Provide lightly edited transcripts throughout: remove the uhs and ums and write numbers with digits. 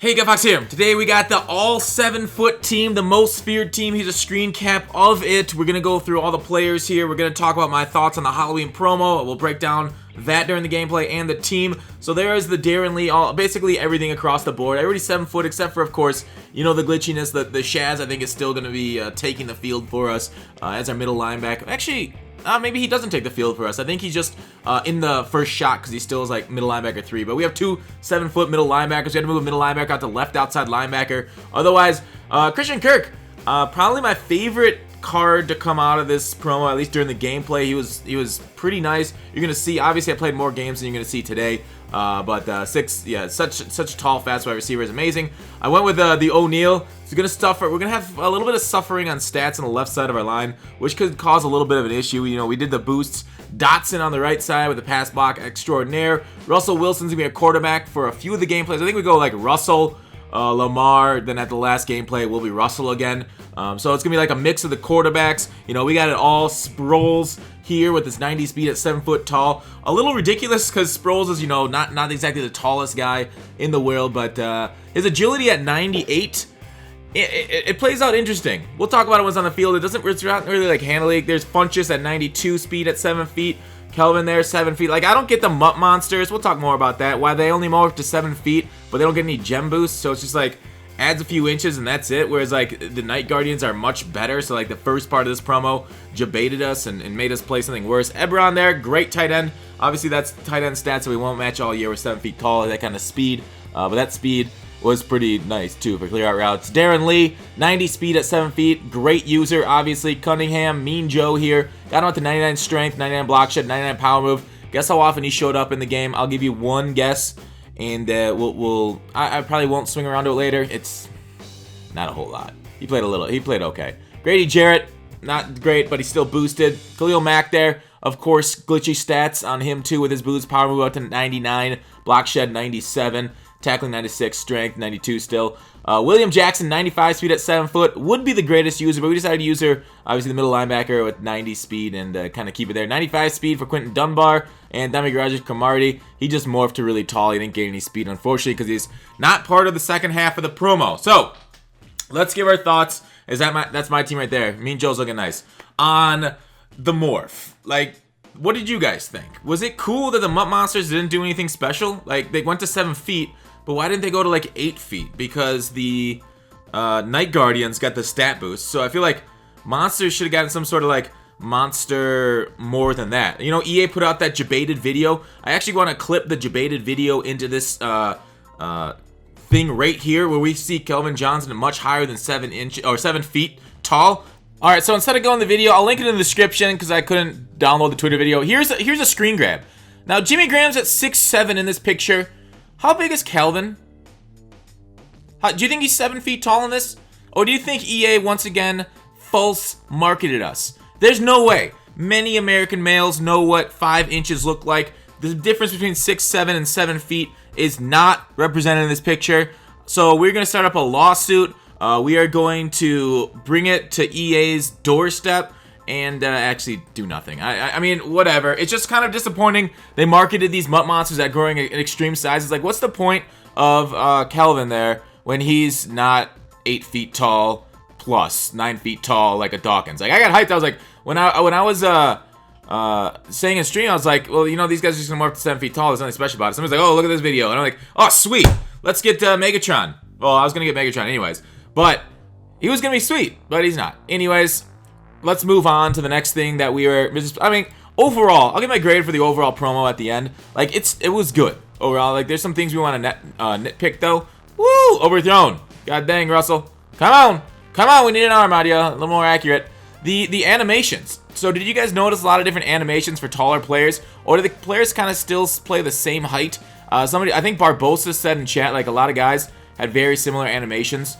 Hey, Fox here. Today we got the all 7-foot team, the most feared team. Here's a screen cap of it. We're going to go through all the players here. We're going to talk about my thoughts on the Halloween promo. We'll break down that during the gameplay and the team. So there is the Darren Lee, basically everything across the board. Everybody 7 foot except for, of course, you know, the glitchiness. The Shaz, I think, is still going to be taking the field for us as our middle linebacker. Actually, maybe he doesn't take the field for us. I think he's just in the first shot because he still is like middle linebacker 3. But we have two 7-foot middle linebackers. We had to move a middle linebacker out to left outside linebacker. Otherwise, Christian Kirk, probably my favorite card to come out of this promo, at least during the gameplay. He was pretty nice. You're gonna see. Obviously, I played more games than you're gonna see today. But such a tall, fast wide receiver is amazing. I went with the O'Neal. We're gonna have a little bit of suffering on stats on the left side of our line, which could cause a little bit of an issue. You know, we did the boosts. Dotson on the right side with the pass block extraordinaire. Russell Wilson's gonna be a quarterback for a few of the gameplays. I think we go like Russell, Lamar, then at the last gameplay will be Russell again. So it's gonna be like a mix of the quarterbacks. You know, we got it all. Sproles here with his 90 speed at 7 foot tall. A little ridiculous because Sproles is, you know, not exactly the tallest guy in the world, but his agility at 98. It plays out interesting. We'll talk about it once on the field. It's not really like handling. There's Funchess at 92 speed at 7 feet. Kelvin there, 7 feet. Like, I don't get the MUT Monsters. We'll talk more about that. Why they only morph to 7 feet, but they don't get any gem boosts. So it's just like adds a few inches and that's it. Whereas like the Night Guardians are much better. So like the first part of this promo jebaited us and made us play something worse. Ebron there, great tight end. Obviously that's tight end stats that we won't match all year with 7 feet tall. That kind of speed, but that speed was pretty nice too for clear out routes. Darren Lee, 90 speed at 7 feet. Great user, obviously. Cunningham, Mean Joe here. Got him with the 99 strength, 99 block shed, 99 power move. Guess how often he showed up in the game. I'll give you one guess, and I probably won't swing around to it later. It's not a whole lot. He played a little. He played okay. Grady Jarrett, not great, but he's still boosted. Khalil Mack there. Of course, glitchy stats on him too with his boost. Power move out to 99. Block shed 97. Tackling 96, strength 92 still. William Jackson, 95 speed at 7 foot. Would be the greatest user, but we decided to use her, obviously the middle linebacker with 90 speed and kind of keep it there. 95 speed for Quentin Dunbar and Demi Garage Cromartie. He just morphed to really tall. He didn't gain any speed, unfortunately, because he's not part of the second half of the promo. So, let's give our thoughts. That's my team right there. Mean Joe's looking nice. On the morph. Like, what did you guys think? Was it cool that the MUT Monsters didn't do anything special? Like, they went to 7 feet, but why didn't they go to like 8 feet? Because the Night Guardians got the stat boost. So I feel like Monsters should have gotten some sort of like monster more than that. You know, EA put out that jebaited video. I actually want to clip the jebaited video into this thing right here where we see Calvin Johnson much higher than 7 feet tall. All right, so instead of going to the video, I'll link it in the description because I couldn't download the Twitter video. Here's a screen grab. Now, Jimmy Graham's at 6'7" in this picture. How big is Calvin? Do you think he's 7 feet tall in this? Or do you think EA, once again, false marketed us? There's no way. Many American males know what 5 inches look like. The difference between 6'7" and 7 feet is not represented in this picture. So we're going to start up a lawsuit. We are going to bring it to EA's doorstep and actually do nothing. I mean, whatever. It's just kind of disappointing. They marketed these MUT Monsters at growing in extreme sizes. Like, what's the point of Calvin there when he's not 8 feet tall plus 9 feet tall like a Dawkins? Like, I got hyped. I was like, when I was saying in stream, I was like, well, you know, these guys are just gonna morph to 7 feet tall. There's nothing special about it. Somebody's like, oh, look at this video, and I'm like, oh, sweet. Let's get Megatron. Well, I was gonna get Megatron anyways, but he was gonna be sweet, but he's not. Anyways. Let's move on to the next thing that we were. I mean, overall, I'll give my grade for the overall promo at the end. Like, it was good overall. Like, there's some things we want to nitpick though. Woo! Overthrown. God dang, Russell. Come on. We need an arm out of you. A little more accurate. The animations. So, did you guys notice a lot of different animations for taller players, or do the players kind of still play the same height? I think Barbosa said in chat, like a lot of guys had very similar animations.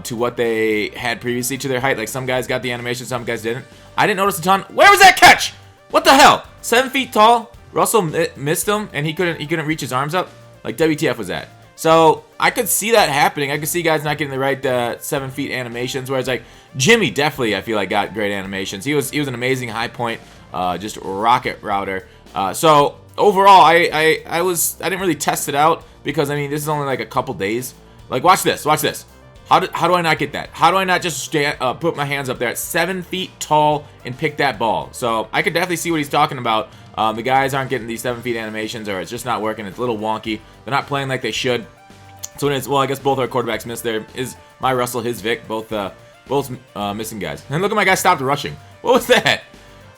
To what they had previously to their height. Like, some guys got the animation, some guys didn't. I didn't notice a ton. Where was that catch? What the hell? 7 feet tall. Russell missed him, and he couldn't reach his arms up. Like, WTF was that? So I could see that happening. I could see guys not getting the right 7 feet animations. Whereas like Jimmy definitely, I feel like, got great animations. He was an amazing high point, just rocket router. So overall, I didn't really test it out because I mean this is only like a couple days. Like, watch this. Watch this. How do I not get that? How do I not just put my hands up there at 7 feet tall and pick that ball? So I could definitely see what he's talking about. The guys aren't getting these 7 feet animations, or it's just not working. It's a little wonky. They're not playing like they should. So when it's, well, I guess both our quarterbacks missed there. Is my Russell, his Vic, both missing guys. And look at my guy stopped rushing. What was that?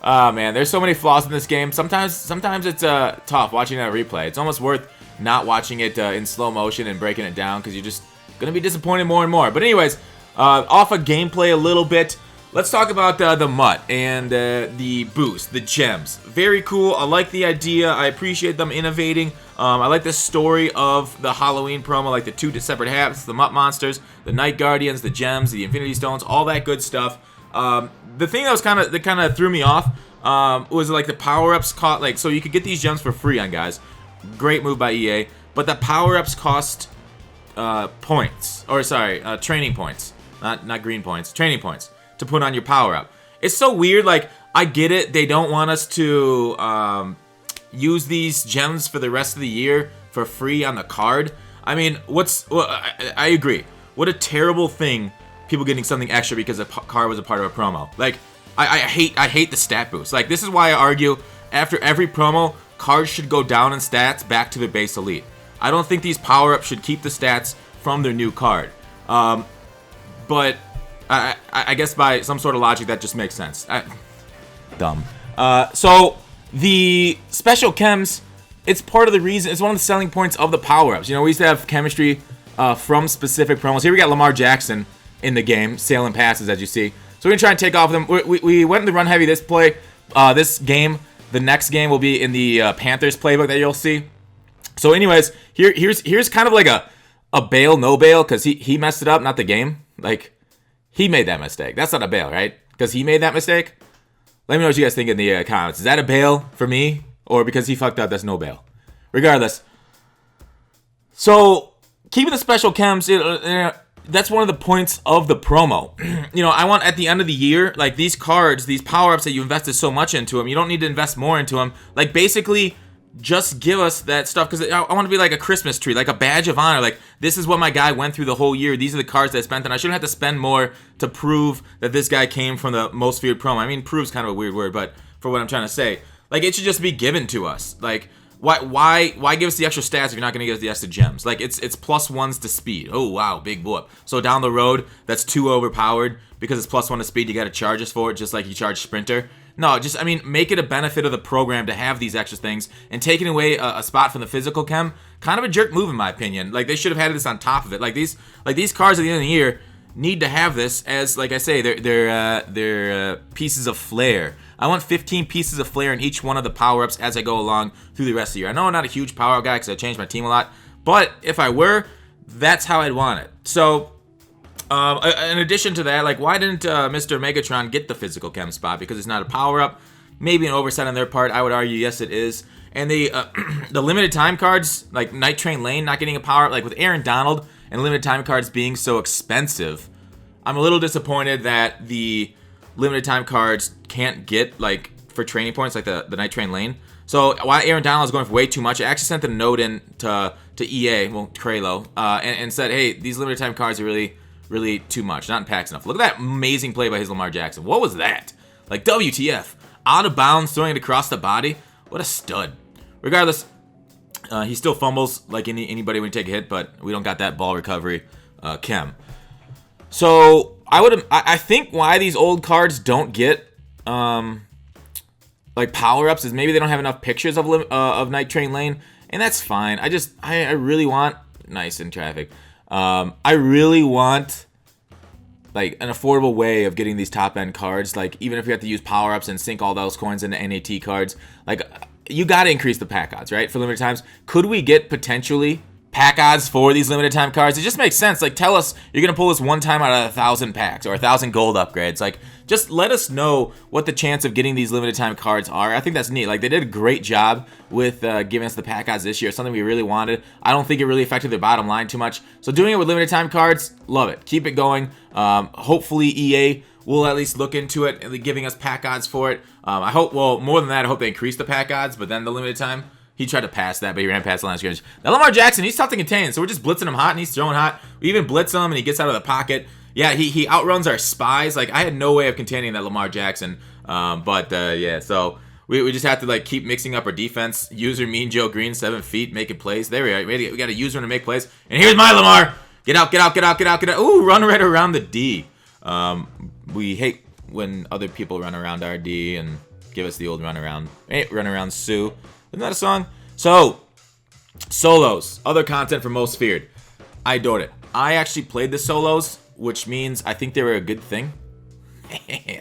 Man, there's so many flaws in this game. Sometimes it's tough watching that replay. It's almost worth not watching it in slow motion and breaking it down, because you're just gonna be disappointed more and more. But anyways, off of gameplay a little bit, let's talk about the MUT and the boost, the gems. Very cool. I like the idea. I appreciate them innovating. I like the story of the Halloween promo, like the 2 separate halves, the MUT monsters, the Night Guardians, the gems, the Infinity Stones, all that good stuff. The thing that kind of threw me off was like the power-ups cost, like, so you could get these gems for free on guys. Great move by EA, but the power-ups cost points, or sorry, training points, not green points, training points to put on your power-up. It's so weird. Like, I get it, they don't want us to use these gems for the rest of the year for free on the card. I mean, I agree. What a terrible thing, people getting something extra because a card was a part of a promo. Like, I hate the stat boost. Like, this is why I argue after every promo, cards should go down in stats back to their base elite. I don't think these power-ups should keep the stats from their new card. But I guess by some sort of logic that just makes sense. Dumb. So the special chems, it's part of the reason, it's one of the selling points of the power-ups. You know, we used to have chemistry from specific promos. Here we got Lamar Jackson in the game, sailing passes, as you see. So we're going to try and take off them. We went in the run heavy this game. The next game will be in the Panthers playbook that you'll see. So anyways, here's kind of like a bail, no bail, because he messed it up, not the game. Like, he made that mistake. That's not a bail, right? Because he made that mistake. Let me know what you guys think in the comments. Is that a bail for me? Or because he fucked up, that's no bail? Regardless. So, keeping the special chems, that's one of the points of the promo. You know, I want at the end of the year, like, these cards, these power-ups that you invested so much into them, you don't need to invest more into them. Like, basically, just give us that stuff, because I want to be like a Christmas tree, like a badge of honor. Like, this is what my guy went through the whole year. These are the cards that I spent, and I shouldn't have to spend more to prove that this guy came from the most feared promo. I mean, prove's kind of a weird word, but for what I'm trying to say, like, it should just be given to us. Like, why give us the extra stats if you're not going to give us the extra gems? Like, it's +1s to speed. Oh, wow, big whoop. So down the road, that's 2 overpowered. Because it's +1 to speed, you got to charge us for it, just like you charge Sprinter. No, just, I mean, make it a benefit of the program to have these extra things, and taking away a spot from the physical chem, kind of a jerk move in my opinion. Like, they should have had this on top of it. Like these cards at the end of the year need to have this as, like I say, they're pieces of flair. I want 15 pieces of flair in each one of the power-ups as I go along through the rest of the year. I know I'm not a huge power-up guy because I changed my team a lot, but if I were, that's how I'd want it. So, in addition to that, like, why didn't Mr. Megatron get the physical chem spot? Because it's not a power-up. Maybe an oversight on their part. I would argue, yes, it is. And the limited time cards, like Night Train Lane not getting a power-up, like with Aaron Donald and limited time cards being so expensive, I'm a little disappointed that the limited time cards can't get, like, for training points, like the Night Train Lane. So while Aaron Donald is going for way too much, I actually sent a note in to EA, well, Kralo, and said, hey, these limited time cards are really too much, not in packs enough. Look at that amazing play by his Lamar Jackson. What was that? Like, WTF. Out of bounds, throwing it across the body. What a stud. Regardless, he still fumbles like anybody when you take a hit, but we don't got that ball recovery chem. So, I think why these old cards don't get like power-ups is maybe they don't have enough pictures of Night Train Lane, and that's fine. I really want... Nice in traffic. I really want, like, an affordable way of getting these top-end cards. Like, even if we have to use power-ups and sink all those coins into NAT cards, like, you got to increase the pack odds, right, for limited times. Could we get potentially pack odds for these limited time cards? It just makes sense. Like, tell us you're going to pull this one time out of 1,000 packs or 1,000 gold upgrades. Like, just let us know what the chance of getting these limited time cards are. I think that's neat. Like, they did a great job with giving us the pack odds this year, something we really wanted. I don't think it really affected their bottom line too much. So doing it with limited time cards, love it. Keep it going. Hopefully EA will at least look into it and giving us pack odds for it. I hope, well, more than that, I hope they increase the pack odds, but then the limited time He tried to pass that, but he ran past the line of scrimmage. Now, Lamar Jackson, he's tough to contain, so we're just blitzing him hot, and he's throwing hot. We even blitz him, and he gets out of the pocket. Yeah, he outruns our spies. Like, I had no way of containing that Lamar Jackson. Yeah, so we just have to, like, keep mixing up our defense. User Mean Joe Green, 7 feet, making plays. There we are. We got a user to make plays. And here's my Lamar. Get out. Ooh, run right around the D. We hate when other people run around our D and give us the old run around. Hey, run around Sue. Isn't that a song? So, solos. Other content for Most Feared. I adored it. I actually played the solos, which means I think they were a good thing.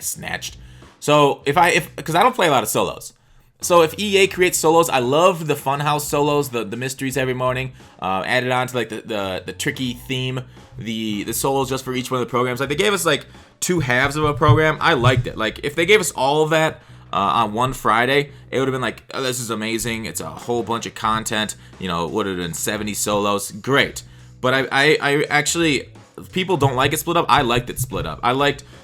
Snatched. So, because I don't play a lot of solos. So if EA creates solos, I love the Funhouse solos, the mysteries every morning, added on to like the tricky theme, the solos just for each one of the programs. Like they gave us like 2 halves of a program. I liked it. Like if they gave us all of that on one Friday, it would have been like, oh, this is amazing. It's a whole bunch of content. You know, it would have been 70 solos. Great. But I actually, people don't like it split up. I liked it split up.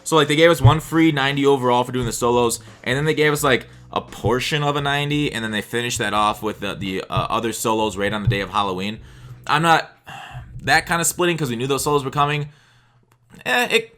So like they gave us one free 90 overall for doing the solos, and then they gave us like a portion of a 90, and then they finished that off with the other solos right on the day of Halloween. I'm not that kind of splitting because we knew those solos were coming. I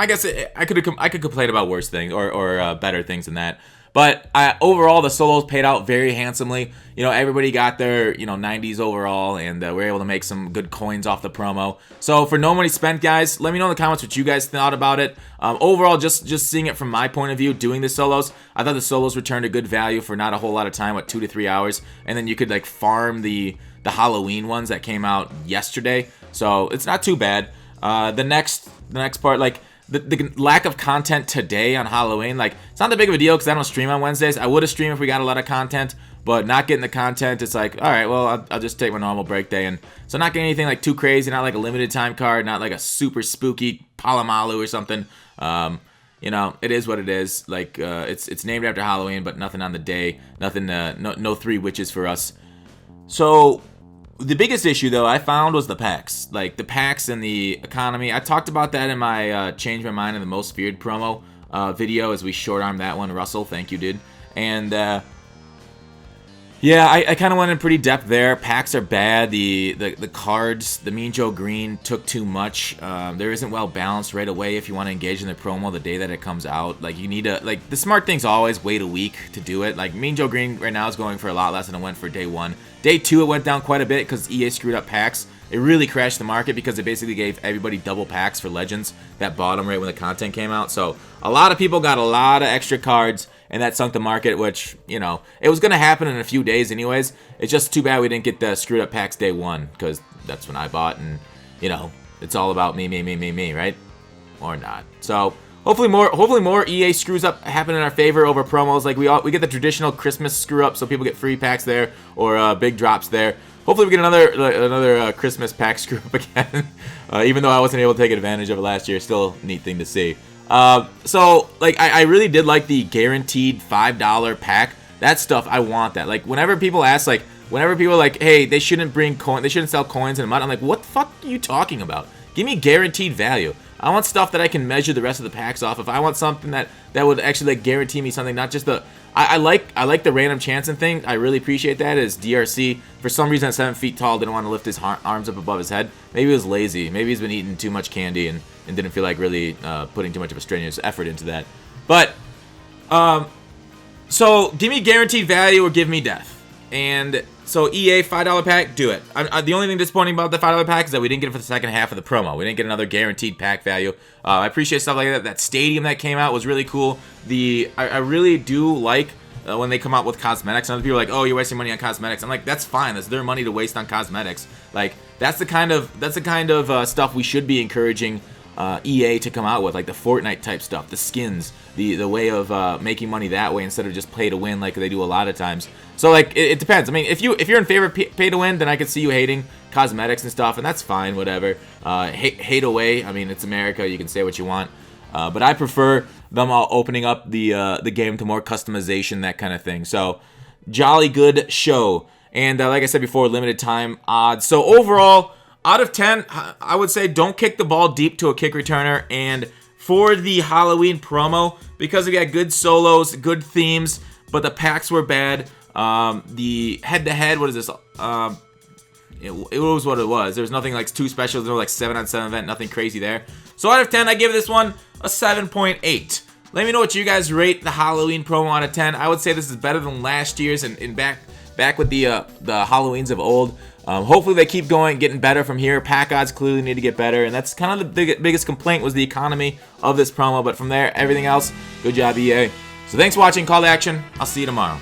guess I could complain about worse things or better things than that. But overall, the solos paid out very handsomely. You know, everybody got their 90s overall, and we were able to make some good coins off the promo. So for no money spent, guys, let me know in the comments what you guys thought about it. Overall, just seeing it from my point of view, doing the solos, I thought the solos returned a good value for not a whole lot of time, 2 to 3 hours, and then you could like farm the Halloween ones that came out yesterday. So it's not too bad. The next part, like. The lack of content today on Halloween, like, it's not that big of a deal because I don't stream on Wednesdays. I would have streamed if we got a lot of content, but not getting the content, it's like, all right, well, I'll just take my normal break day. And so not getting anything like too crazy, not like a limited time card, not like a super spooky Palomalu or something. It is what it is. Like, it's named after Halloween, but nothing on the day, nothing, no 3 witches for us. So the biggest issue, though, I found was the packs. Like, the packs and the economy. I talked about that in my Change My Mind in the Most Feared promo video as we short-armed that one. Russell, thank you, dude. And, yeah, I kind of went in pretty depth there. Packs are bad. The cards, the Mean Joe Green took too much. There isn't well balanced right away if you want to engage in the promo the day that it comes out. Like, you need to, like, the smart thing's always wait a week to do it. Like, Mean Joe Green right now is going for a lot less than it went for day 1. Day 2, it went down quite a bit because EA screwed up packs. It really crashed the market because it basically gave everybody double packs for Legends that bought them right when the content came out. So a lot of people got a lot of extra cards, and that sunk the market, which, it was going to happen in a few days anyways. It's just too bad we didn't get the screwed up packs day 1 because that's when I bought, and, it's all about me, right? Or not. So hopefully more EA screws up happen in our favor over promos. Like we get the traditional Christmas screw up, so people get free packs there or big drops there. Hopefully we get another Christmas pack screw up again. Even though I wasn't able to take advantage of it last year, still a neat thing to see. So like I really did like the guaranteed $5 pack. That stuff, I want that. Like whenever people ask, like whenever people are like, hey, they shouldn't sell coins in a MUT, I'm like, what the fuck are you talking about? Give me guaranteed value. I want stuff that I can measure the rest of the packs off. If I want something that would actually like guarantee me something, not just the I like the random chancing thing. I really appreciate that. As DRC, for some reason at 7 feet tall, didn't want to lift his arms up above his head. Maybe he was lazy. Maybe he's been eating too much candy and didn't feel like really putting too much of a strenuous effort into that. But so give me guaranteed value or give me death. And so EA $5 pack, do it. The only thing disappointing about the $5 pack is that we didn't get it for the second half of the promo. We didn't get another guaranteed pack value. I appreciate stuff like that. That stadium that came out was really cool. I really do like when they come out with cosmetics. And other people are like, oh, you're wasting money on cosmetics. I'm like, that's fine. That's their money to waste on cosmetics. Like that's the kind of stuff we should be encouraging EA to come out with, like the Fortnite type stuff, the skins, the way of making money that way instead of just pay to win like they do a lot of times. So like it depends. I mean, if you're in favor of pay to win, then I could see you hating cosmetics and stuff, and that's fine, whatever. Hate away. I mean, it's America. You can say what you want, but I prefer them all opening up the game to more customization, that kind of thing. So jolly good show, and like I said before, limited time odds. So overall, out of 10, I would say don't kick the ball deep to a kick returner. And for the Halloween promo, because we got good solos, good themes, but the packs were bad, The head-to-head, what is this? It was what it was. There's nothing like too special. There's no like 7-on-7 event, nothing crazy there. So out of 10, I give this one a 7.8. Let me know what you guys rate the Halloween promo out of 10. I would say this is better than last year's and back with the Halloweens of old. Hopefully they keep going, getting better from here. Pack odds clearly need to get better, and that's kind of the biggest complaint was the economy of this promo. But from there, everything else, good job, EA. So thanks for watching. Call to action. I'll see you tomorrow.